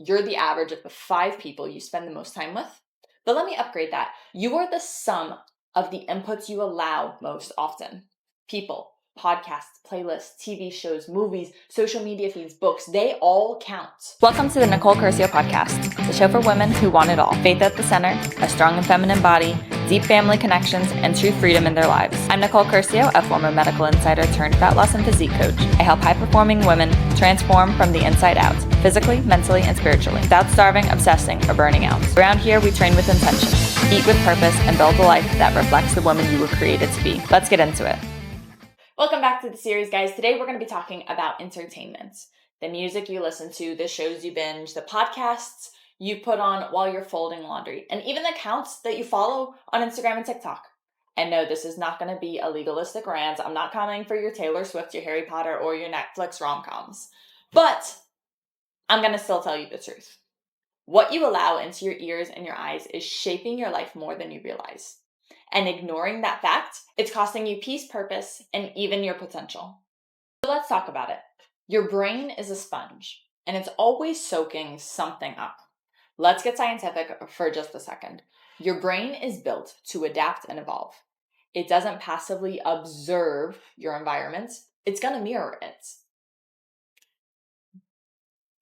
you're the average of the 5 people you spend the most time with. But let me upgrade that. You are the sum of the inputs you allow most often. People, podcasts, playlists, TV shows, movies, social media feeds, books, they all count. Welcome to the Nicole Curcio podcast, the show for women who want it all. Faith at the center, a strong and feminine body, deep family connections, and true freedom in their lives. I'm Nicole Curcio, a former medical insider turned fat loss and physique coach. I help high-performing women transform from the inside out, physically, mentally, and spiritually, without starving, obsessing, or burning out. Around here, we train with intention, eat with purpose, and build a life that reflects the woman you were created to be. Let's get into it. Welcome back to the series, guys. Today, we're going to be talking about entertainment. The music you listen to, the shows you binge, the podcasts you put on while you're folding laundry, and even the accounts that you follow on Instagram and TikTok. And no, this is not going to be a legalistic rant. I'm not coming for your Taylor Swift, your Harry Potter, or your Netflix rom-coms. But I'm going to still tell you the truth. What you allow into your ears and your eyes is shaping your life more than you realize. And ignoring that fact, it's costing you peace, purpose, and even your potential. So let's talk about it. Your brain is a sponge, and it's always soaking something up. Let's get scientific for just a second. Your brain is built to adapt and evolve. It doesn't passively observe your environment. It's going to mirror it.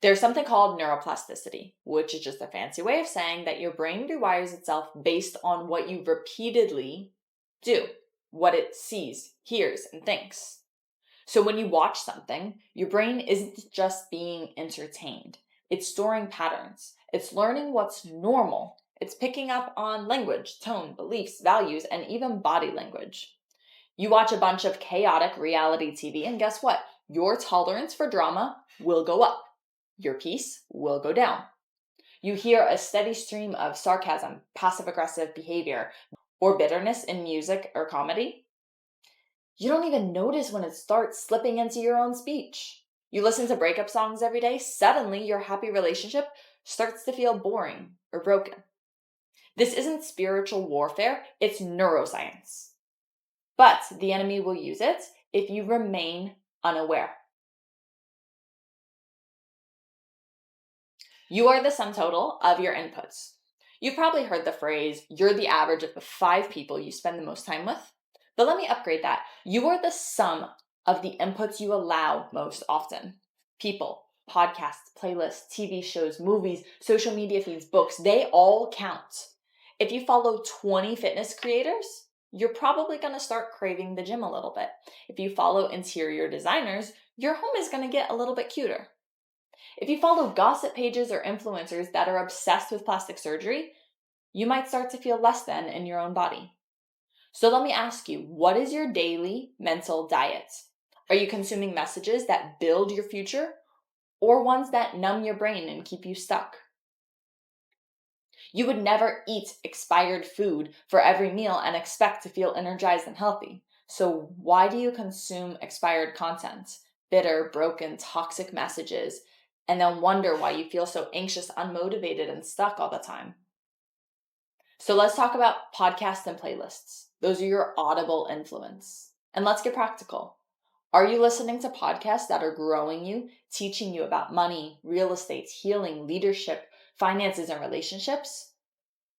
There's something called neuroplasticity, which is just a fancy way of saying that your brain rewires itself based on what you repeatedly do, what it sees, hears, and thinks. So when you watch something, your brain isn't just being entertained. It's storing patterns. It's learning what's normal. It's picking up on language, tone, beliefs, values, and even body language. You watch a bunch of chaotic reality TV, and guess what? Your tolerance for drama will go up. Your peace will go down. You hear a steady stream of sarcasm, passive-aggressive behavior, or bitterness in music or comedy. You don't even notice when it starts slipping into your own speech. You listen to breakup songs every day, suddenly your happy relationship starts to feel boring or broken. This isn't spiritual warfare, it's neuroscience. But the enemy will use it if you remain unaware. You are the sum total of your inputs. You've probably heard the phrase, you're the average of the 5 people you spend the most time with. But let me upgrade that. You are the sum of the inputs you allow most often. People, podcasts, playlists, TV shows, movies, social media feeds, books, they all count. If you follow 20 fitness creators, you're probably going to start craving the gym a little bit. If you follow interior designers, your home is going to get a little bit cuter. If you follow gossip pages or influencers that are obsessed with plastic surgery, you might start to feel less than in your own body. So let me ask you, what is your daily mental diet? Are you consuming messages that build your future or ones that numb your brain and keep you stuck? You would never eat expired food for every meal and expect to feel energized and healthy. So why do you consume expired content, bitter, broken, toxic messages, and then wonder why you feel so anxious, unmotivated, and stuck all the time? So let's talk about podcasts and playlists. Those are your audible influence. And let's get practical. Are you listening to podcasts that are growing you, teaching you about money, real estate, healing, leadership, finances, and relationships?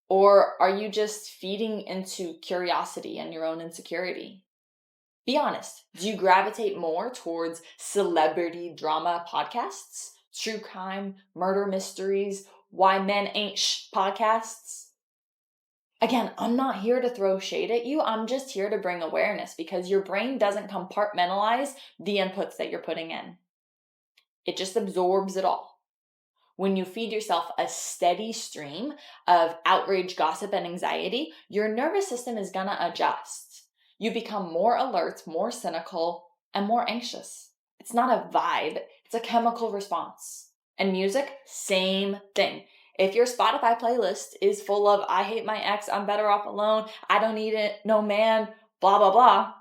Or are you just feeding into curiosity and your own insecurity? Be honest. Do you gravitate more towards celebrity drama podcasts, true crime, murder mysteries, why men ain't podcasts? Again, I'm not here to throw shade at you. I'm just here to bring awareness because your brain doesn't compartmentalize the inputs that you're putting in. It just absorbs it all. When you feed yourself a steady stream of outrage, gossip, and anxiety, your nervous system is going to adjust. You become more alert, more cynical, and more anxious. It's not a vibe, it's a chemical response. And music, same thing. If your Spotify playlist is full of, I hate my ex, I'm better off alone, I don't need it, no man, blah, blah, blah,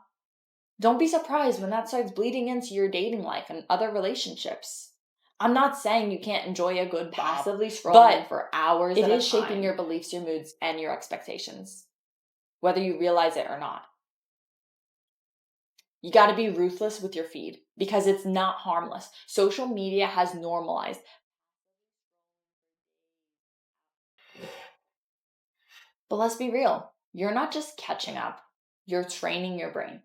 don't be surprised when that starts bleeding into your dating life and other relationships. I'm not saying you can't enjoy a good pop, passively scrolling for hours at a time. It is shaping your beliefs, your moods, and your expectations, whether you realize it or not. You got to be ruthless with your feed because it's not harmless. Social media has normalized But let's be real. You're not just catching up. You're training your brain.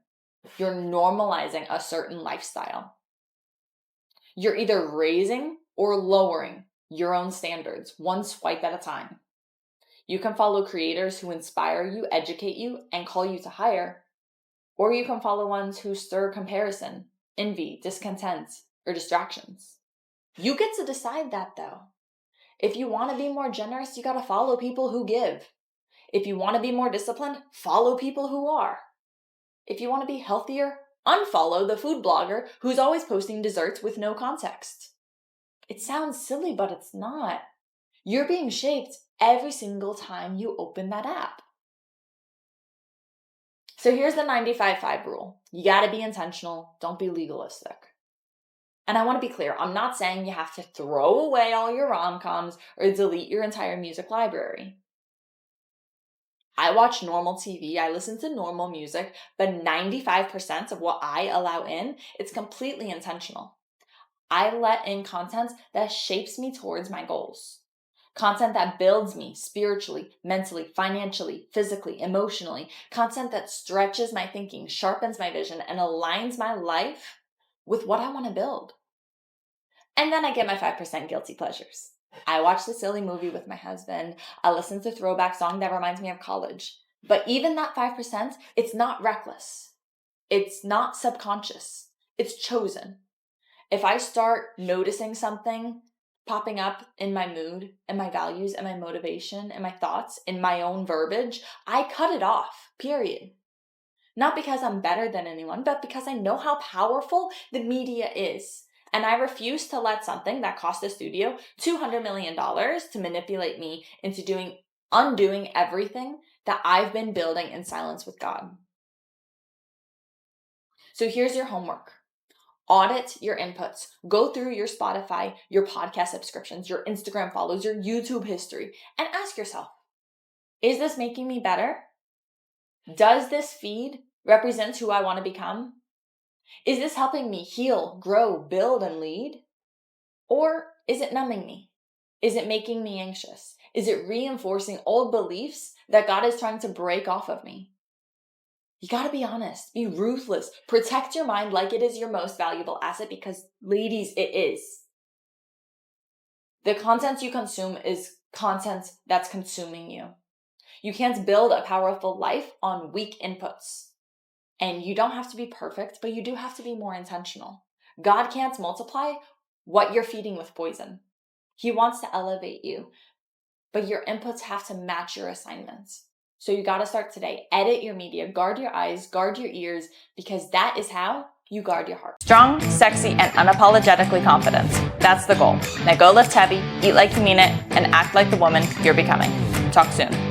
You're normalizing a certain lifestyle. You're either raising or lowering your own standards, one swipe at a time. You can follow creators who inspire you, educate you, and call you to higher, or you can follow ones who stir comparison, envy, discontent, or distractions. You get to decide that though. If you want to be more generous, you got to follow people who give. If you want to be more disciplined, follow people who are. If you want to be healthier, unfollow the food blogger who's always posting desserts with no context. It sounds silly, but it's not. You're being shaped every single time you open that app. So here's the 95-5 rule. You got to be intentional. Don't be legalistic. And I want to be clear. I'm not saying you have to throw away all your rom-coms or delete your entire music library. I watch normal TV, I listen to normal music, but 95% of what I allow in, it's completely intentional. I let in content that shapes me towards my goals. Content that builds me spiritually, mentally, financially, physically, emotionally. Content that stretches my thinking, sharpens my vision, and aligns my life with what I want to build. And then I get my 5% guilty pleasures. I watch the silly movie with my husband. I listen to a throwback song that reminds me of college. But even that 5%, it's not reckless. It's not subconscious. It's chosen. If I start noticing something popping up in my mood and my values and my motivation and my thoughts in my own verbiage, I cut it off, period. Not because I'm better than anyone, but because I know how powerful the media is. And I refuse to let something that cost the studio $200 million to manipulate me into undoing everything that I've been building in silence with God. So here's your homework. Audit your inputs. Go through your Spotify, your podcast subscriptions, your Instagram follows, your YouTube history, and ask yourself, is this making me better? Does this feed represent who I want to become? Is this helping me heal, grow, build, and lead? Or is it numbing me? Is it making me anxious? Is it reinforcing old beliefs that God is trying to break off of me? You got to be honest, be ruthless, protect your mind like it is your most valuable asset because, ladies, it is. The content you consume is content that's consuming you. You can't build a powerful life on weak inputs. And you don't have to be perfect, but you do have to be more intentional. God can't multiply what you're feeding with poison. He wants to elevate you, but your inputs have to match your assignments. So you got to start today. Edit your media, guard your eyes, guard your ears, because that is how you guard your heart. Strong, sexy, and unapologetically confident. That's the goal. Now go lift heavy, eat like you mean it, and act like the woman you're becoming. Talk soon.